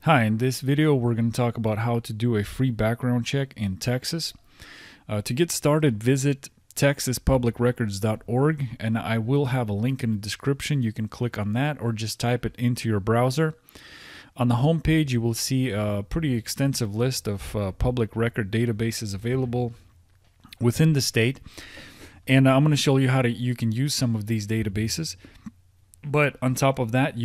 Hi, in this video we're going to talk about how to do a free background check in Texas. To get started, visit texaspublicrecords.org, and I will have a link in the description. You can click on that or just type it into your browser. On the home page you will see a pretty extensive list of public record databases available within the state, and I'm going to show you how you can use some of these databases. But on top of that,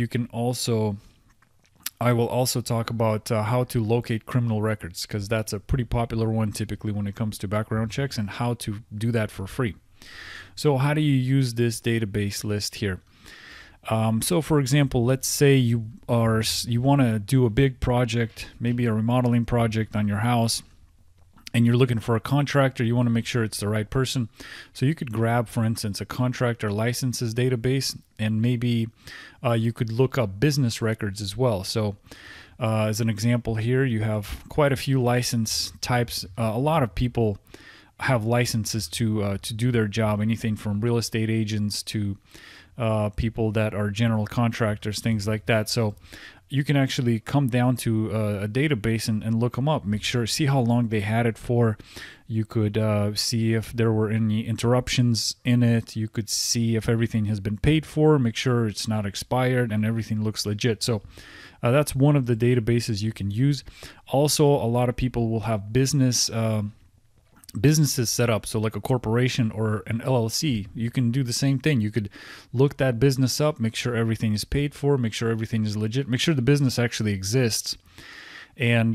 I will also talk about how to locate criminal records, because that's a pretty popular one typically when it comes to background checks, and how to do that for free. So how do you use this database list here? So for example, let's say you want to do a big project, maybe a remodeling project on your house, and you're looking for a contractor. You want to make sure it's the right person. So you could grab, for instance, a contractor licenses database, and maybe you could look up business records as well. So as an example here, you have quite a few license types. A lot of people have licenses to do their job, anything from real estate agents to people that are general contractors, things like that. So you can actually come down to a database and look them up, see how long they had it for. You could see if there were any interruptions in it. You could see if everything has been paid for, make sure it's not expired and everything looks legit. So that's one of the databases you can use. Also, a lot of people will have businesses set up, so like a corporation or an LLC. You can do the same thing. You could look that business up, make sure everything is paid for, make sure everything is legit, make sure the business actually exists, and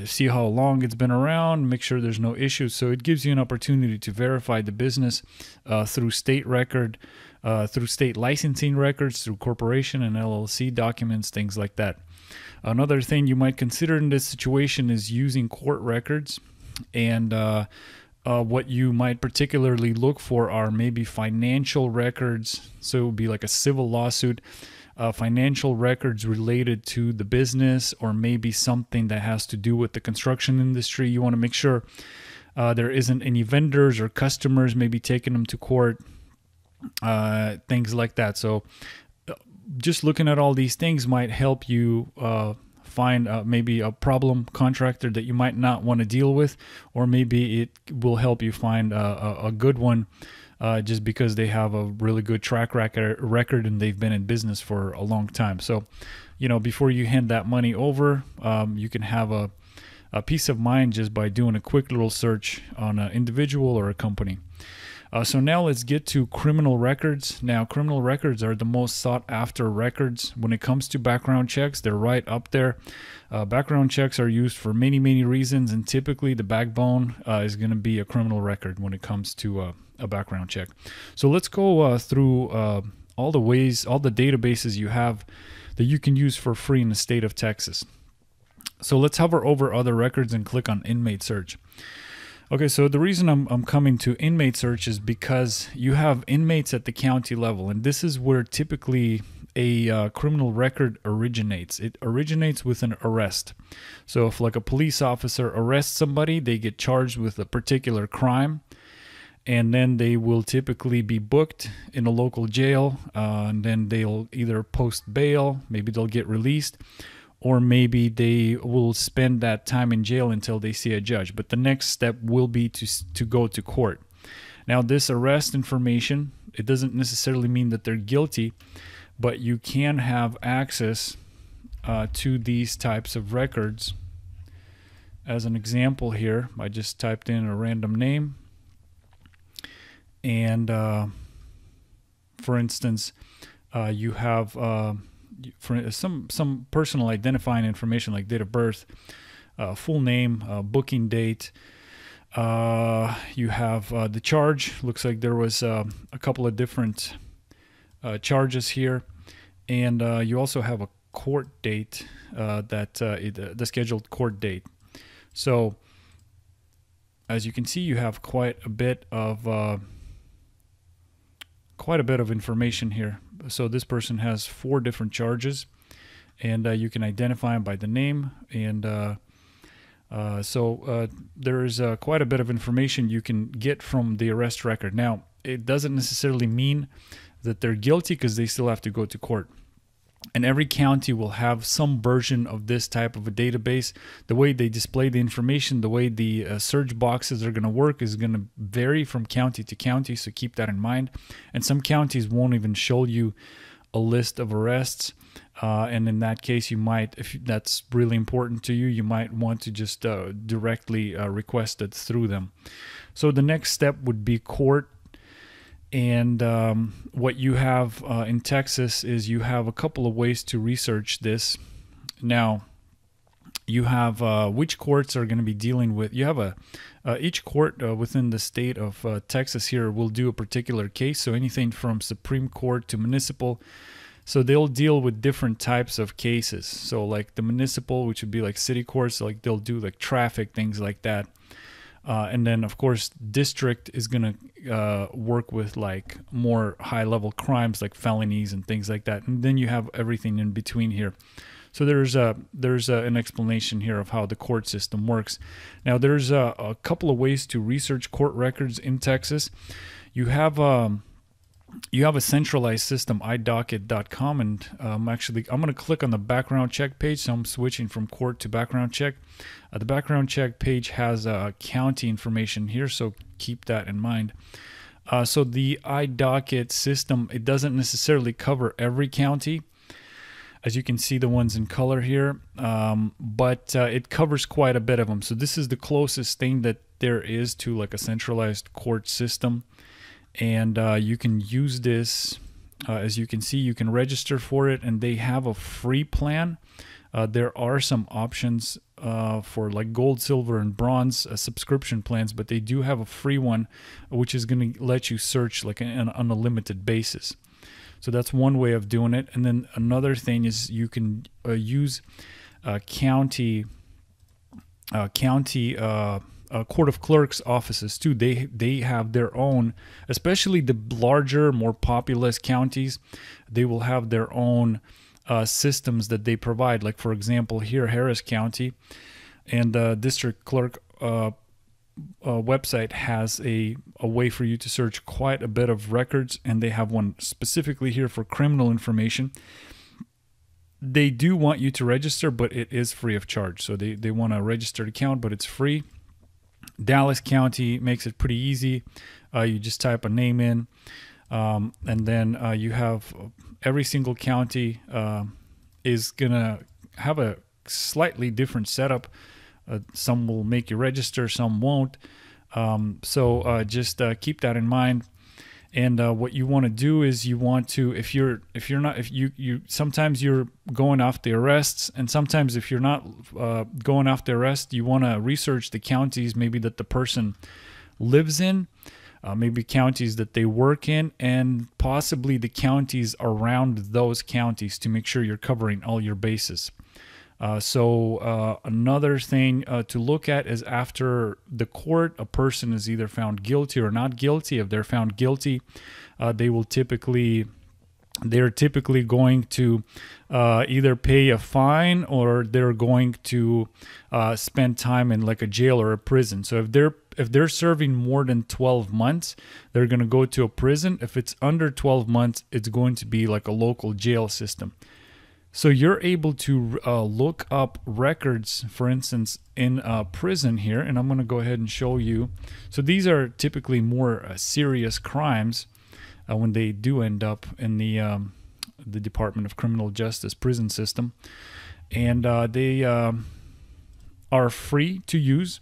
see how long it's been around, make sure there's no issues. So it gives you an opportunity to verify the business through state record, through state licensing records, through corporation and LLC documents, things like that. Another thing you might consider in this situation is using court records. And what you might particularly look for are maybe financial records. So it would be like a civil lawsuit, financial records related to the business, or maybe something that has to do with the construction industry. You want to make sure there isn't any vendors or customers maybe taking them to court, things like that. So just looking at all these things might help you find maybe a problem contractor that you might not want to deal with, or maybe it will help you find a good one just because they have a really good track record and they've been in business for a long time. So, before you hand that money over, you can have a peace of mind just by doing a quick little search on an individual or a company. So now let's get to criminal records. Now, criminal records are the most sought after records when it comes to background checks. They're right up there. Background checks are used for many, many reasons, and typically the backbone is going to be a criminal record when it comes to a background check. So let's go through all the databases you have that you can use for free in the state of Texas. So let's hover over other records and click on inmate search. Okay, so the reason I'm coming to inmate search is because you have inmates at the county level, and this is where typically a criminal record originates. It originates with an arrest. So if like a police officer arrests somebody, they get charged with a particular crime, and then they will typically be booked in a local jail, and then they'll either post bail, maybe they'll get released, or maybe they will spend that time in jail until they see a judge. But the next step will be to go to court. Now, this arrest information, it doesn't necessarily mean that they're guilty, but you can have access to these types of records. As an example here, I just typed in a random name, and for instance, you have for some personal identifying information like date of birth, full name, booking date. You have the charge. Looks like there was a couple of different charges here, and you also have a court date, the scheduled court date. So as you can see, you have quite a bit of information here. So this person has 4 different charges, and you can identify them by the name, and so there's quite a bit of information you can get from the arrest record. Now, it doesn't necessarily mean that they're guilty, because they still have to go to court. And every county will have some version of this type of a database. The way they display the information, the way the search boxes are going to work is going to vary from county to county, so keep that in mind. And some counties won't even show you a list of arrests. And in that case, you might, if that's really important to you, you might want to just directly request it through them. So the next step would be court. And what you have in Texas is you have a couple of ways to research this. Now, you have which courts are going to be dealing with. You have each court within the state of Texas here will do a particular case. So anything from Supreme Court to municipal. So they'll deal with different types of cases. So like the municipal, which would be like city courts, like they'll do like traffic, things like that. And then, of course, district is going to work with like more high-level crimes like felonies and things like that. And then you have everything in between here. So there's an explanation here of how the court system works. Now, there's a couple of ways to research court records in Texas. You have a centralized system, idocket.com, and I'm going to click on the background check page, so I'm switching from court to background check. The background check page has county information here, so keep that in mind. So the iDocket system, it doesn't necessarily cover every county, as you can see the ones in color here, but it covers quite a bit of them. So this is the closest thing that there is to like a centralized court system. And you can use this, as you can see, you can register for it, and they have a free plan. There are some options for like gold, silver, and bronze subscription plans, but they do have a free one, which is going to let you search like on an unlimited basis. So that's one way of doing it. And then another thing is you can use county Court of Clerks offices too. They have their own, especially the larger, more populous counties. They will have their own systems that they provide. Like for example, here Harris County, and District Clerk website has a way for you to search quite a bit of records, and they have one specifically here for criminal information. They do want you to register, but it is free of charge. So they want a registered account, but it's free. Dallas County makes it pretty easy. You just type a name in, and then you have every single county is gonna have a slightly different setup. Some will make you register, some won't. So just keep that in mind. And what you want to do is you want to, if you sometimes you're going off the arrests, and sometimes if you're not going off the arrest, you want to research the counties maybe that the person lives in, maybe counties that they work in, and possibly the counties around those counties to make sure you're covering all your bases. So another thing to look at is after the court, a person is either found guilty or not guilty. If they're found guilty, they're typically going to either pay a fine, or they're going to spend time in like a jail or a prison. So if they're serving more than 12 months, they're going to go to a prison. If it's under 12 months, it's going to be like a local jail system. So you're able to look up records, for instance, in a prison here, and I'm going to go ahead and show you. So these are typically more serious crimes when they do end up in the Department of Criminal Justice prison system, and they are free to use.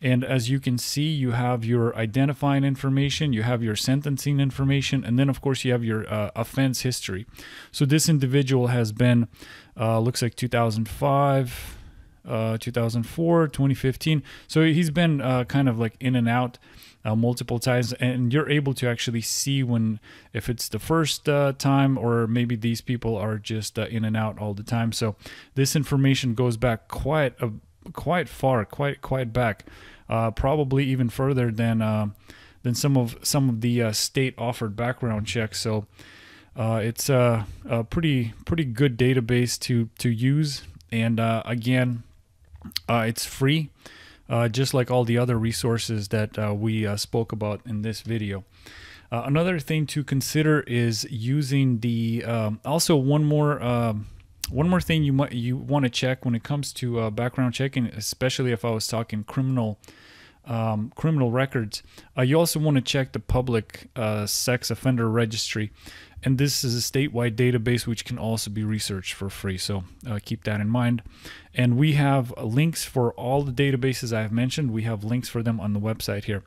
And as you can see, you have your identifying information, you have your sentencing information, and then of course you have your offense history. So this individual has been, looks like 2005, 2004, 2015. So he's been kind of like in and out multiple times, and you're able to actually see if it's the first time, or maybe these people are just in and out all the time. So this information goes back quite far, quite back. Probably even further than some of the state offered background checks. So it's a pretty good database to use, and again, it's free, just like all the other resources that we spoke about in this video. Another thing to consider is using the also one more thing you want to check when it comes to background checking, especially if I was talking criminal records. You also want to check the public sex offender registry, and this is a statewide database which can also be researched for free, so keep that in mind. And we have links for all the databases I have mentioned. We have links for them on the website here.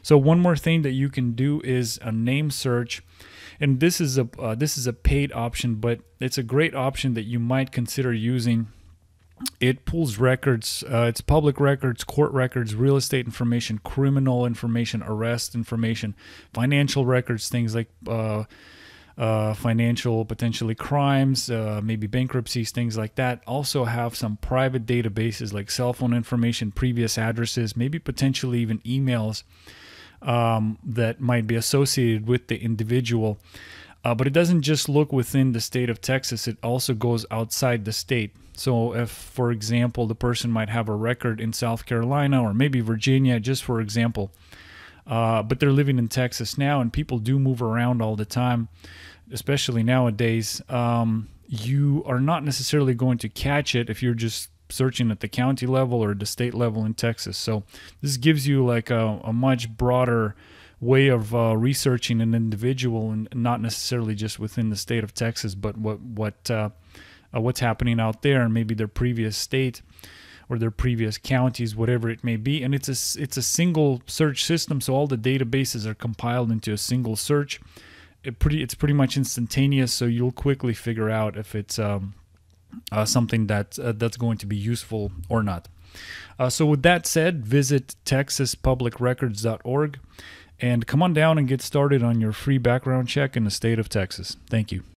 So one more thing that you can do is a name search, and this is a paid option, but it's a great option that you might consider using. It pulls records, it's public records, court records, real estate information, criminal information, arrest information, financial records, things like financial, potentially crimes, maybe bankruptcies, things like that. Also have some private databases like cell phone information, previous addresses, maybe potentially even emails that might be associated with the individual. But it doesn't just look within the state of Texas, it also goes outside the state. So if, for example, the person might have a record in South Carolina or maybe Virginia, just for example, but they're living in Texas now, and people do move around all the time, especially nowadays, you are not necessarily going to catch it if you're just searching at the county level or the state level in Texas. So this gives you like a much broader way of researching an individual, and not necessarily just within the state of Texas, but what's happening out there, and maybe their previous state or their previous counties, whatever it may be. And it's a single search system, so all the databases are compiled into a single search. It's pretty much instantaneous, so you'll quickly figure out if it's something that's going to be useful or not. So with that said, visit texaspublicrecords.org and come on down and get started on your free background check in the state of Texas. Thank you.